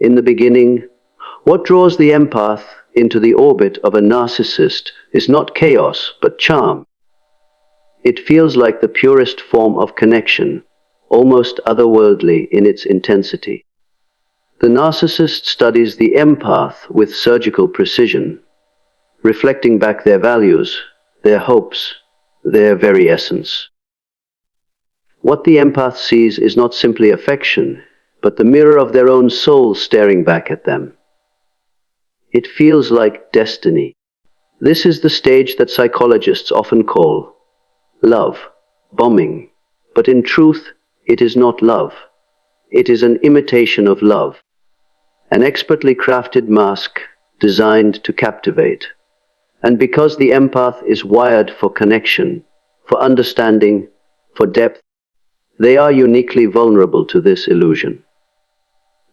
In the beginning, what draws the empath into the orbit of a narcissist is not chaos, but charm. It feels like the purest form of connection, almost otherworldly in its intensity. The narcissist studies the empath with surgical precision, reflecting back their values, their hopes, their very essence. What the empath sees is not simply affection, but the mirror of their own soul staring back at them. It feels like destiny. This is the stage that psychologists often call love bombing. But in truth, it is not love. It is an imitation of love, an expertly crafted mask designed to captivate. And because the empath is wired for connection, for understanding, for depth, they are uniquely vulnerable to this illusion.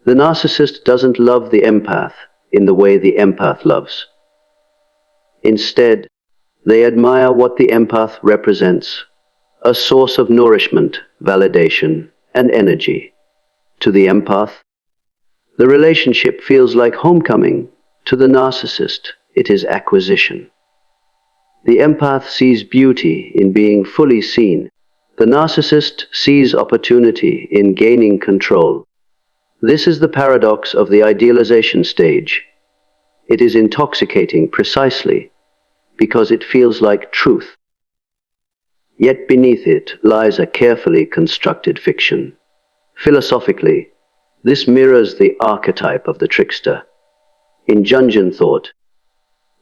The narcissist doesn't love the empath in the way the empath loves. Instead, they admire what the empath represents, a source of nourishment, validation, and energy. To the empath, the relationship feels like homecoming. To the narcissist, it is acquisition. The empath sees beauty in being fully seen. The narcissist sees opportunity in gaining control. This is the paradox of the idealization stage. It is intoxicating precisely because it feels like truth. Yet beneath it lies a carefully constructed fiction. Philosophically, this mirrors the archetype of the trickster. In Jungian thought,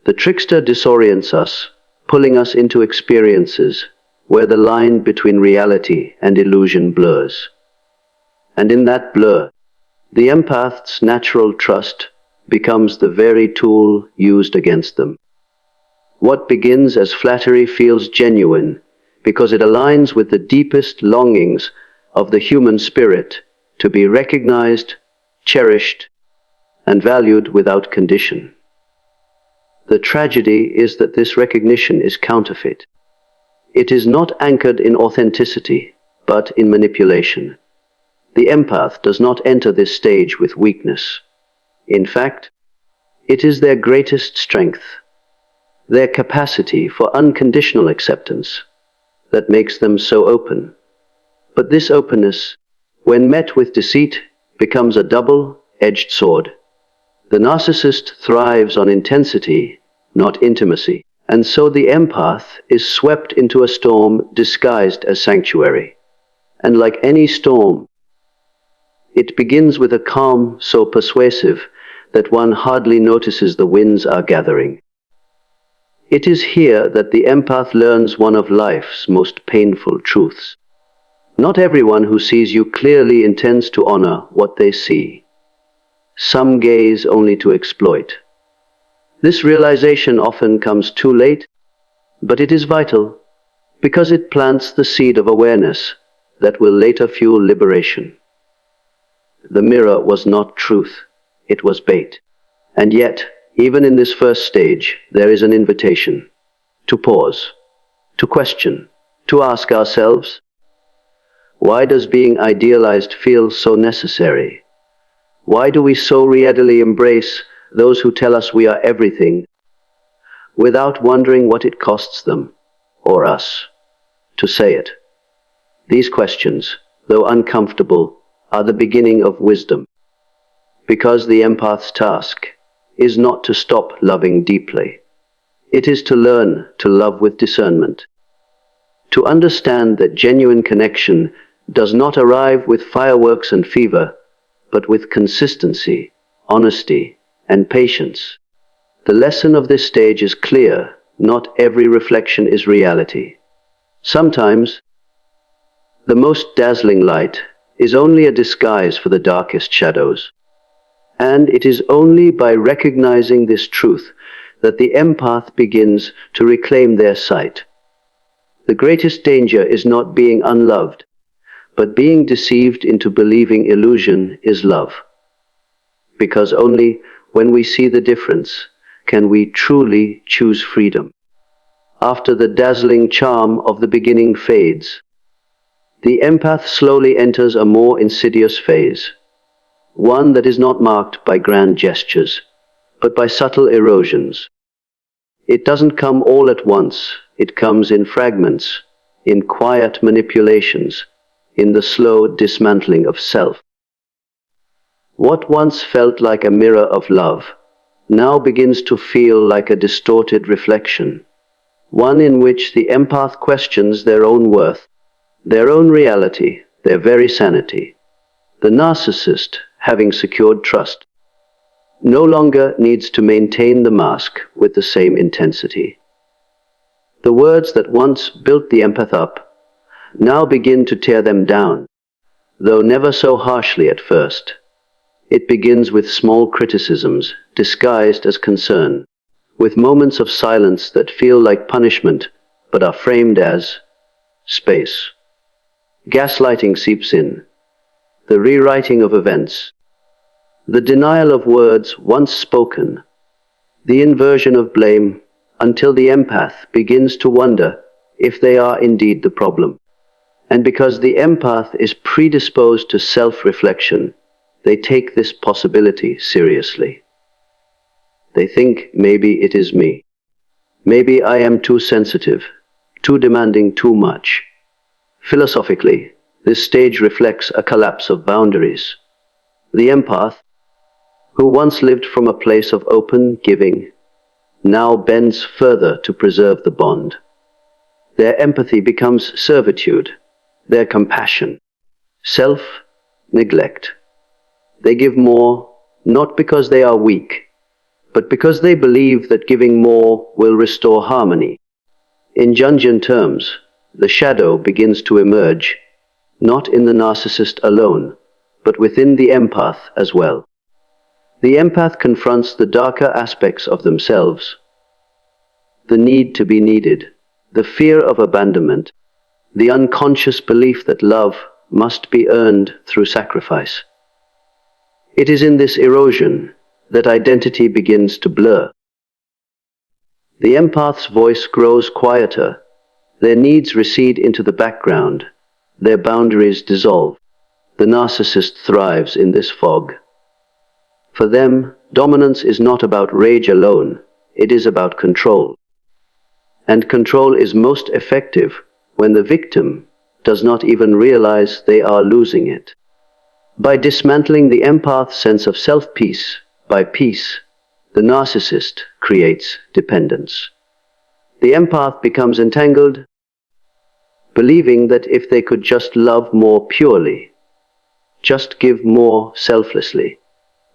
the trickster disorients us, pulling us into experiences where the line between reality and illusion blurs. And in that blur, the empath's natural trust becomes the very tool used against them. What begins as flattery feels genuine because it aligns with the deepest longings of the human spirit to be recognized, cherished, and valued without condition. The tragedy is that this recognition is counterfeit. It is not anchored in authenticity, but in manipulation. The empath does not enter this stage with weakness. In fact, it is their greatest strength, their capacity for unconditional acceptance, that makes them so open. But this openness, when met with deceit, becomes a double-edged sword. The narcissist thrives on intensity, not intimacy, and so the empath is swept into a storm disguised as sanctuary. And like any storm, it begins with a calm so persuasive that one hardly notices the winds are gathering. It is here that the empath learns one of life's most painful truths. Not everyone who sees you clearly intends to honor what they see. Some gaze only to exploit. This realization often comes too late, but it is vital because it plants the seed of awareness that will later fuel liberation. The mirror was not truth, it was bait. And yet, even in this first stage, there is an invitation to pause, to question, to ask ourselves, why does being idealized feel so necessary? Why do we so readily embrace those who tell us we are everything, without wondering what it costs them, or us, to say it? These questions, though uncomfortable, are the beginning of wisdom, because the empath's task is not to stop loving deeply. It is to learn to love with discernment, to understand that genuine connection does not arrive with fireworks and fever, but with consistency, honesty, and patience. The lesson of this stage is clear. Not every reflection is reality. Sometimes, the most dazzling light is only a disguise for the darkest shadows. And it is only by recognizing this truth that the empath begins to reclaim their sight. The greatest danger is not being unloved, but being deceived into believing illusion is love. Because only when we see the difference can we truly choose freedom. After the dazzling charm of the beginning fades, the empath slowly enters a more insidious phase, one that is not marked by grand gestures, but by subtle erosions. It doesn't come all at once, it comes in fragments, in quiet manipulations, in the slow dismantling of self. What once felt like a mirror of love now begins to feel like a distorted reflection, one in which the empath questions their own worth, their own reality, their very sanity. The narcissist, having secured trust, no longer needs to maintain the mask with the same intensity. The words that once built the empath up now begin to tear them down, though never so harshly at first. It begins with small criticisms disguised as concern, with moments of silence that feel like punishment but are framed as space. Gaslighting seeps in, the rewriting of events, the denial of words once spoken, the inversion of blame, until the empath begins to wonder if they are indeed the problem. And because the empath is predisposed to self-reflection, they take this possibility seriously. They think, maybe it is me. Maybe I am too sensitive, too demanding too much. Philosophically, this stage reflects a collapse of boundaries. The empath, who once lived from a place of open giving, now bends further to preserve the bond. Their empathy becomes servitude, their compassion, self-neglect. They give more, not because they are weak, but because they believe that giving more will restore harmony. In Jungian terms, the shadow begins to emerge, not in the narcissist alone, but within the empath as well. The empath confronts the darker aspects of themselves, the need to be needed, the fear of abandonment, the unconscious belief that love must be earned through sacrifice. It is in this erosion that identity begins to blur. The empath's voice grows quieter, their needs recede into the background, their boundaries dissolve. The narcissist thrives in this fog. For them, dominance is not about rage alone, it is about control. And control is most effective when the victim does not even realize they are losing it. By dismantling the empath's sense of self-peace, by peace, the narcissist creates dependence. The empath becomes entangled, believing that if they could just love more purely, just give more selflessly,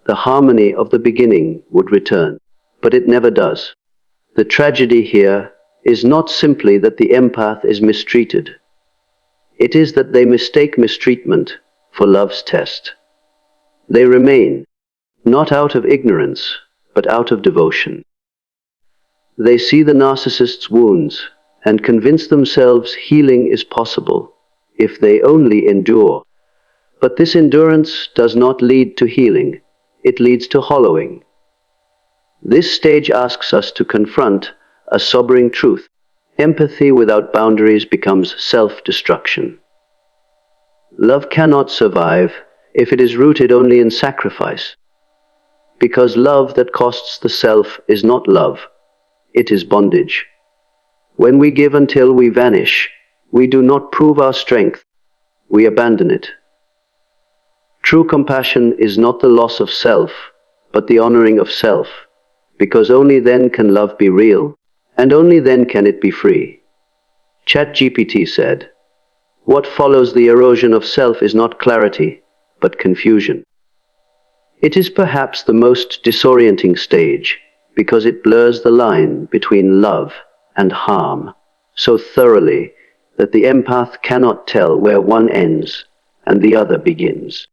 the harmony of the beginning would return. But it never does. The tragedy here is not simply that the empath is mistreated. It is that they mistake mistreatment for love's test. They remain, not out of ignorance, but out of devotion. They see the narcissist's wounds and convince themselves healing is possible if they only endure. But this endurance does not lead to healing, it leads to hollowing. This stage asks us to confront a sobering truth. Empathy without boundaries becomes self-destruction. Love cannot survive if it is rooted only in sacrifice, because love that costs the self is not love, it is bondage. When we give until we vanish, we do not prove our strength, we abandon it. True compassion is not the loss of self, but the honoring of self, because only then can love be real, and only then can it be free. ChatGPT said, "What follows the erosion of self is not clarity, but confusion." It is perhaps the most disorienting stage, because it blurs the line between love and harm so thoroughly that the empath cannot tell where one ends and the other begins.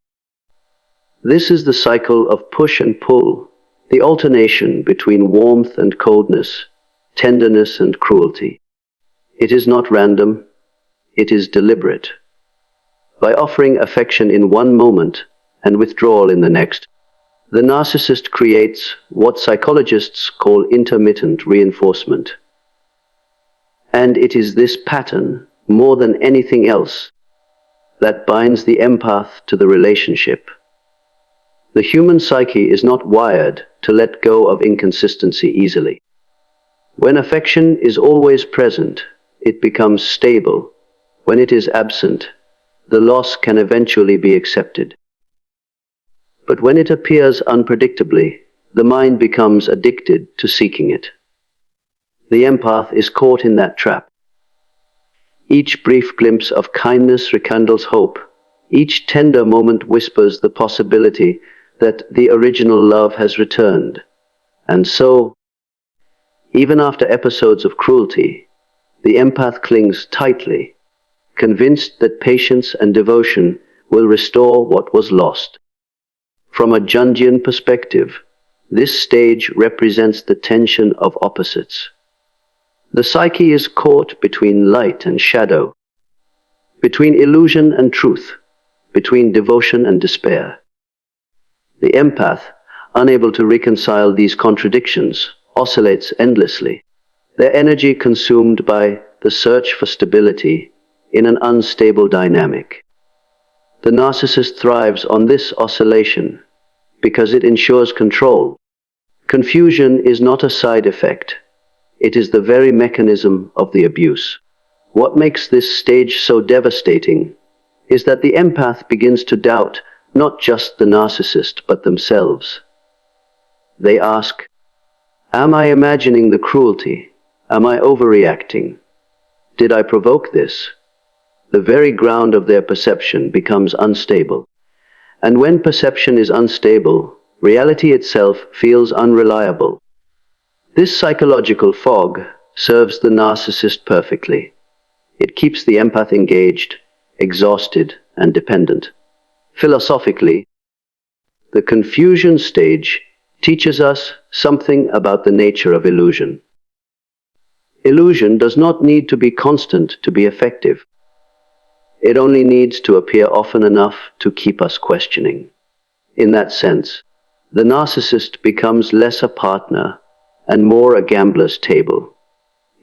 This is the cycle of push and pull, the alternation between warmth and coldness, tenderness and cruelty. It is not random, it is deliberate. By offering affection in one moment and withdrawal in the next, the narcissist creates what psychologists call intermittent reinforcement. And it is this pattern, more than anything else, that binds the empath to the relationship. The human psyche is not wired to let go of inconsistency easily. When affection is always present, it becomes stable. When it is absent, the loss can eventually be accepted. But when it appears unpredictably, the mind becomes addicted to seeking it. The empath is caught in that trap. Each brief glimpse of kindness rekindles hope. Each tender moment whispers the possibility that the original love has returned. And so, even after episodes of cruelty, the empath clings tightly, convinced that patience and devotion will restore what was lost. From a Jungian perspective, this stage represents the tension of opposites. The psyche is caught between light and shadow, between illusion and truth, between devotion and despair. The empath, unable to reconcile these contradictions, oscillates endlessly, their energy consumed by the search for stability in an unstable dynamic. The narcissist thrives on this oscillation because it ensures control. Confusion is not a side effect. It is the very mechanism of the abuse. What makes this stage so devastating is that the empath begins to doubt not just the narcissist but themselves. They ask, "Am I imagining the cruelty? Am I overreacting? Did I provoke this?" The very ground of their perception becomes unstable. And when perception is unstable, reality itself feels unreliable. This psychological fog serves the narcissist perfectly. It keeps the empath engaged, exhausted, and dependent. Philosophically, the confusion stage teaches us something about the nature of illusion. Illusion does not need to be constant to be effective. It only needs to appear often enough to keep us questioning. In that sense, the narcissist becomes less a partner and more a gambler's table.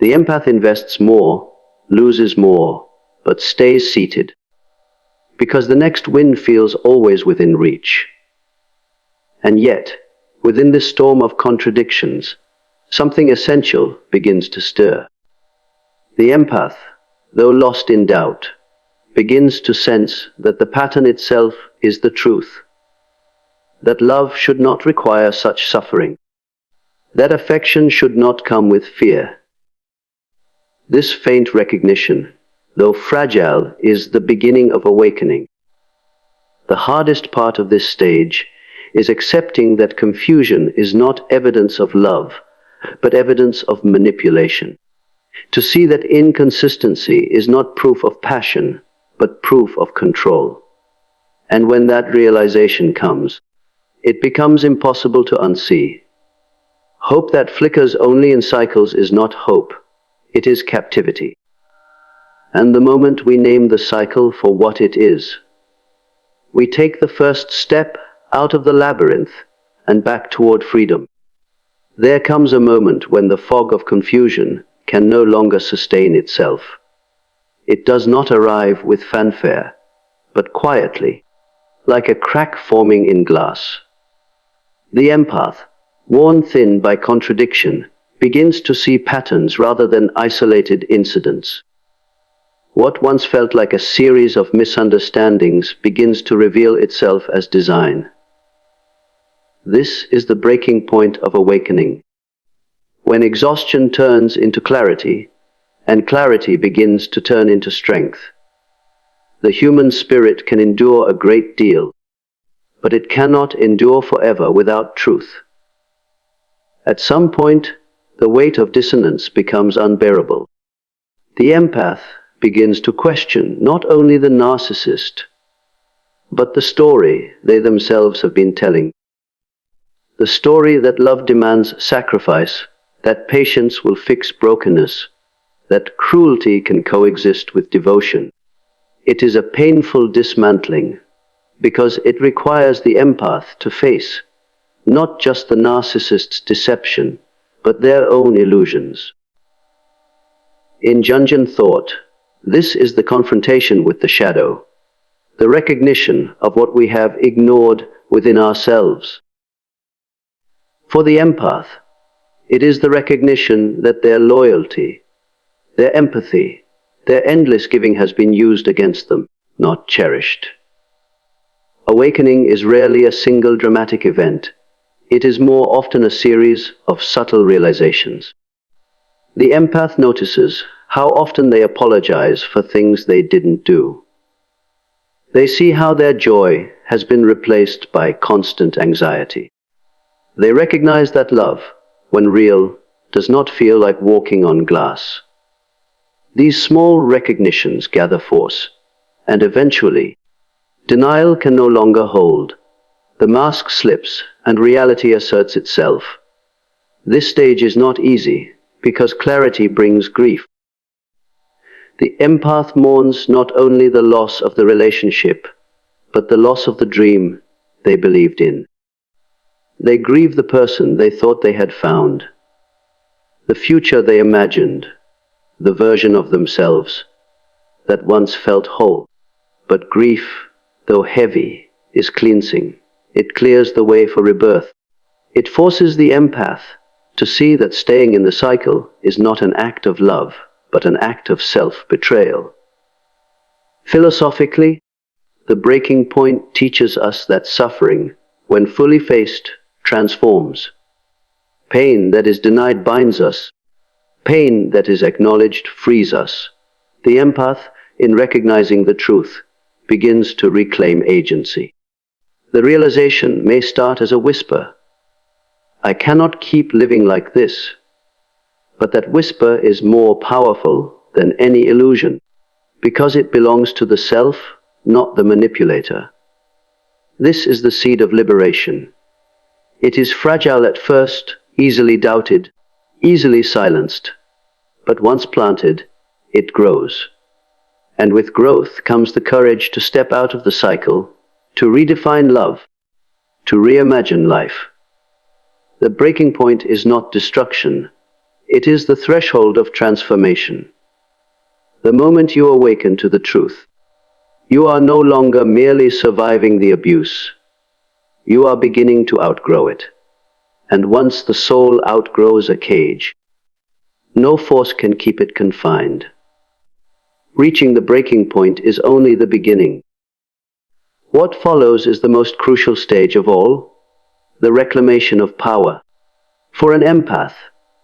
The empath invests more, loses more, but stays seated, because the next win feels always within reach. And yet, within this storm of contradictions, something essential begins to stir. The empath, though lost in doubt, begins to sense that the pattern itself is the truth, that love should not require such suffering, that affection should not come with fear. This faint recognition, though fragile, is the beginning of awakening. The hardest part of this stage is accepting that confusion is not evidence of love, but evidence of manipulation. To see that inconsistency is not proof of passion, but proof of control. And when that realization comes, it becomes impossible to unsee. Hope that flickers only in cycles is not hope, it is captivity. And the moment we name the cycle for what it is, we take the first step out of the labyrinth and back toward freedom. There comes a moment when the fog of confusion can no longer sustain itself. It does not arrive with fanfare, but quietly, like a crack forming in glass. The empath, worn thin by contradiction, begins to see patterns rather than isolated incidents. What once felt like a series of misunderstandings begins to reveal itself as design. This is the breaking point of awakening, when exhaustion turns into clarity, and clarity begins to turn into strength. The human spirit can endure a great deal, but it cannot endure forever without truth. At some point, the weight of dissonance becomes unbearable. The empath begins to question not only the narcissist, but the story they themselves have been telling. The story that love demands sacrifice, that patience will fix brokenness, that cruelty can coexist with devotion. It is a painful dismantling, because it requires the empath to face not just the narcissist's deception, but their own illusions. In Jungian thought, this is the confrontation with the shadow, the recognition of what we have ignored within ourselves. For the empath, it is the recognition that their loyalty, their empathy, their endless giving has been used against them, not cherished. Awakening is rarely a single dramatic event. It is more often a series of subtle realizations. The empath notices how often they apologize for things they didn't do. They see how their joy has been replaced by constant anxiety. They recognize that love, when real, does not feel like walking on glass. These small recognitions gather force, and eventually, denial can no longer hold. The mask slips, and reality asserts itself. This stage is not easy, because clarity brings grief. The empath mourns not only the loss of the relationship, but the loss of the dream they believed in. They grieve the person they thought they had found, the future they imagined, the version of themselves that once felt whole. But grief, though heavy, is cleansing. It clears the way for rebirth. It forces the empath to see that staying in the cycle is not an act of love, but an act of self-betrayal. Philosophically, the breaking point teaches us that suffering, when fully faced, transforms. Pain that is denied binds us. Pain that is acknowledged frees us. The empath, in recognizing the truth, begins to reclaim agency. The realization may start as a whisper. I cannot keep living like this. But that whisper is more powerful than any illusion, because it belongs to the self, not the manipulator. This is the seed of liberation. It is fragile at first, easily doubted, easily silenced. But once planted, it grows. And with growth comes the courage to step out of the cycle, to redefine love, to reimagine life. The breaking point is not destruction. It is the threshold of transformation. The moment you awaken to the truth, you are no longer merely surviving the abuse. You are beginning to outgrow it. And once the soul outgrows a cage, no force can keep it confined. Reaching the breaking point is only the beginning. What follows is the most crucial stage of all, the reclamation of power. For an empath,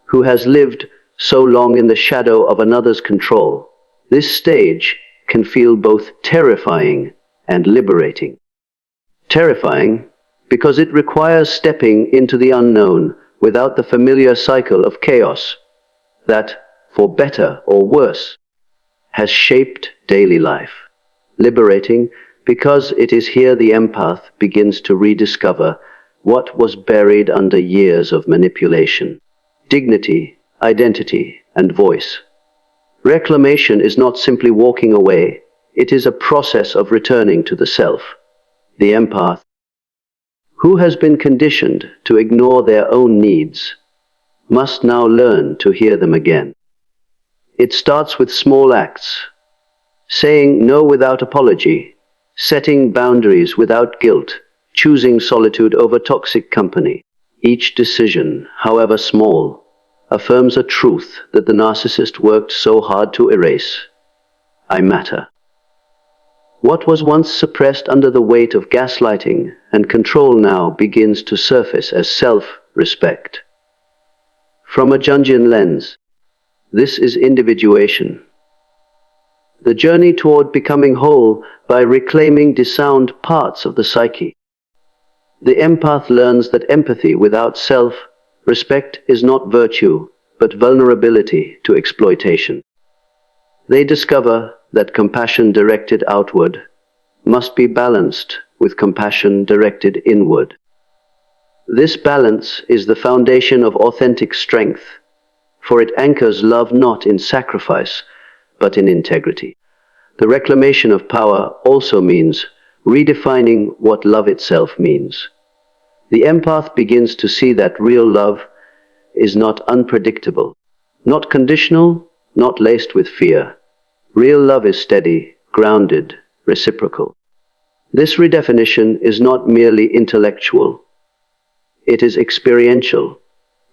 who has lived so long in the shadow of another's control, this stage can feel both terrifying and liberating. Terrifying because it requires stepping into the unknown without the familiar cycle of chaos that, for better or worse, has shaped daily life. Liberating because it is here the empath begins to rediscover what was buried under years of manipulation: dignity, identity, and voice. Reclamation is not simply walking away, it is a process of returning to the self. The empath, who has been conditioned to ignore their own needs, must now learn to hear them again. It starts with small acts, saying no without apology, setting boundaries without guilt, choosing solitude over toxic company. Each decision, however small, affirms a truth that the narcissist worked so hard to erase. I matter. What was once suppressed under the weight of gaslighting and control now begins to surface as self-respect. From a Jungian lens, this is individuation. The journey toward becoming whole by reclaiming disowned parts of the psyche. The empath learns that empathy without self-respect is not virtue, but vulnerability to exploitation. They discover that compassion directed outward must be balanced with compassion directed inward. This balance is the foundation of authentic strength, for it anchors love not in sacrifice, but in integrity. The reclamation of power also means redefining what love itself means. The empath begins to see that real love is not unpredictable, not conditional, not laced with fear. Real love is steady, grounded, reciprocal. This redefinition is not merely intellectual, it is experiential.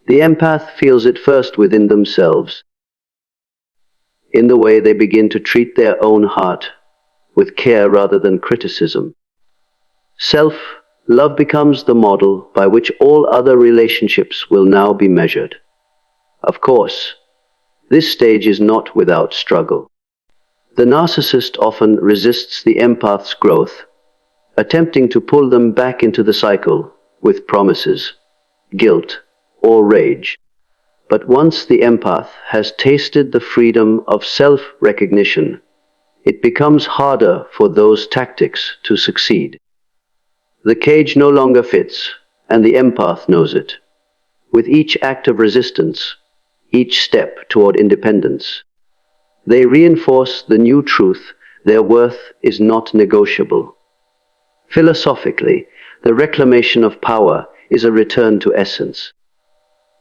The empath feels it first within themselves, in the way they begin to treat their own heart with care rather than criticism. Self-love becomes the model by which all other relationships will now be measured. Of course, this stage is not without struggle. The narcissist often resists the empath's growth, attempting to pull them back into the cycle with promises, guilt, or rage. But once the empath has tasted the freedom of self-recognition, it becomes harder for those tactics to succeed. The cage no longer fits, and the empath knows it. With each act of resistance, each step toward independence, they reinforce the new truth: their worth is not negotiable. Philosophically, the reclamation of power is a return to essence.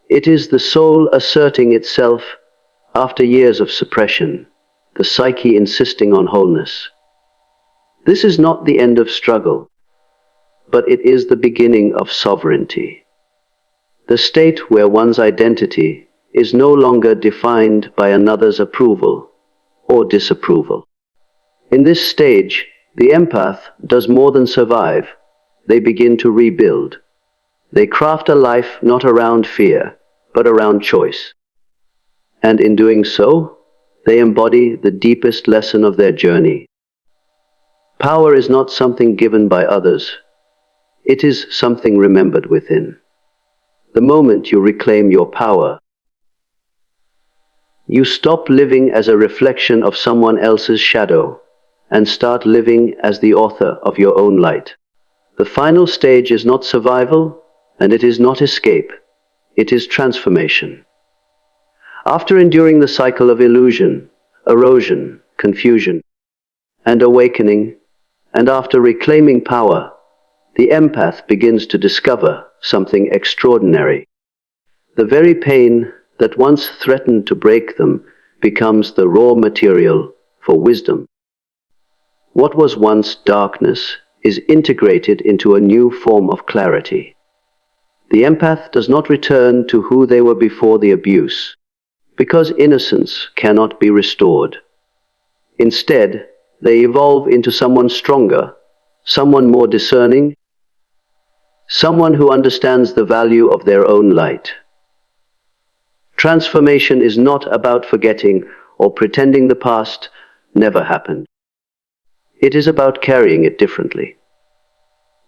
It is the soul asserting itself after years of suppression, the psyche insisting on wholeness. This is not the end of struggle, but it is the beginning of sovereignty. The state where one's identity is no longer defined by another's approval or disapproval. In this stage, the empath does more than survive. They begin to rebuild. They craft a life not around fear, but around choice. And in doing so, they embody the deepest lesson of their journey. Power is not something given by others. It is something remembered within. The moment you reclaim your power, you stop living as a reflection of someone else's shadow and start living as the author of your own light. The final stage is not survival, and it is not escape. It is transformation. After enduring the cycle of illusion, erosion, confusion, and awakening, and after reclaiming power, the empath begins to discover something extraordinary. The very pain that once threatened to break them becomes the raw material for wisdom. What was once darkness is integrated into a new form of clarity. The empath does not return to who they were before the abuse, because innocence cannot be restored. Instead, they evolve into someone stronger, someone more discerning, someone who understands the value of their own light. Transformation is not about forgetting or pretending the past never happened. It is about carrying it differently.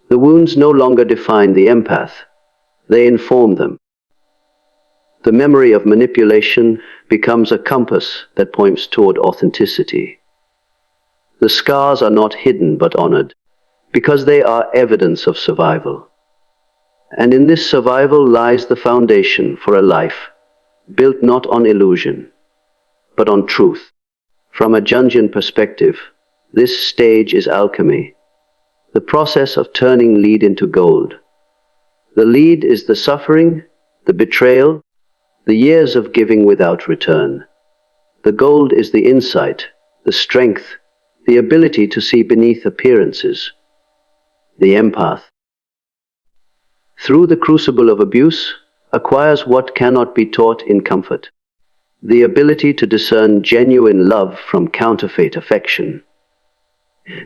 The wounds no longer define the empath, they inform them. The memory of manipulation becomes a compass that points toward authenticity. The scars are not hidden but honored, because they are evidence of survival. And in this survival lies the foundation for a life built not on illusion, but on truth. From a Jungian perspective, this stage is alchemy, the process of turning lead into gold. The lead is the suffering, the betrayal, the years of giving without return. The gold is the insight, the strength, the ability to see beneath appearances. The empath, through the crucible of abuse, acquires what cannot be taught in comfort: the ability to discern genuine love from counterfeit affection,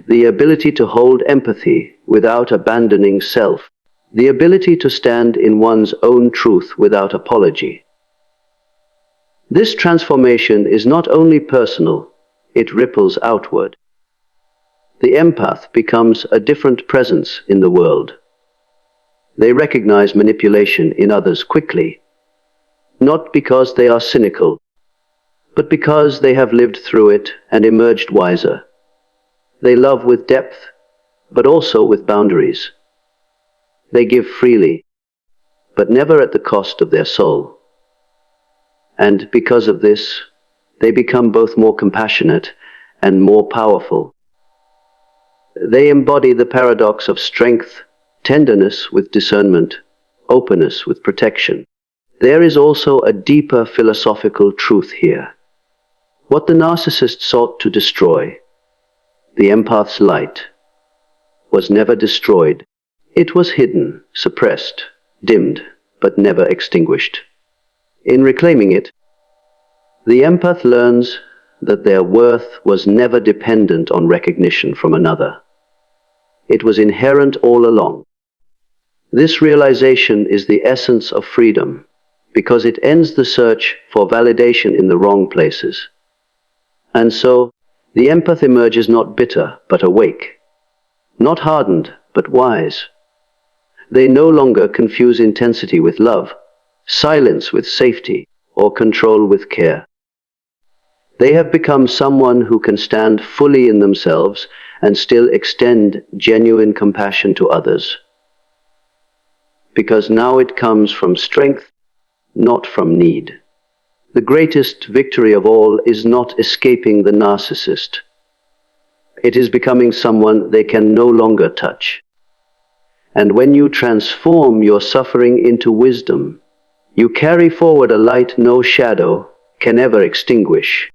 the ability to hold empathy without abandoning self, the ability to stand in one's own truth without apology. This transformation is not only personal, it ripples outward. The empath becomes a different presence in the world. They recognize manipulation in others quickly, not because they are cynical, but because they have lived through it and emerged wiser. They love with depth, but also with boundaries. They give freely, but never at the cost of their soul. And because of this, they become both more compassionate and more powerful. They embody the paradox of strength, tenderness with discernment, openness with protection. There is also a deeper philosophical truth here. What the narcissist sought to destroy, the empath's light, was never destroyed. It was hidden, suppressed, dimmed, but never extinguished. In reclaiming it, the empath learns that their worth was never dependent on recognition from another. It was inherent all along. This realization is the essence of freedom, because it ends the search for validation in the wrong places. And so, the empath emerges not bitter, but awake. Not hardened, but wise. They no longer confuse intensity with love, silence with safety, or control with care. They have become someone who can stand fully in themselves and still extend genuine compassion to others. Because now it comes from strength, not from need. The greatest victory of all is not escaping the narcissist. It is becoming someone they can no longer touch. And when you transform your suffering into wisdom, you carry forward a light no shadow can ever extinguish.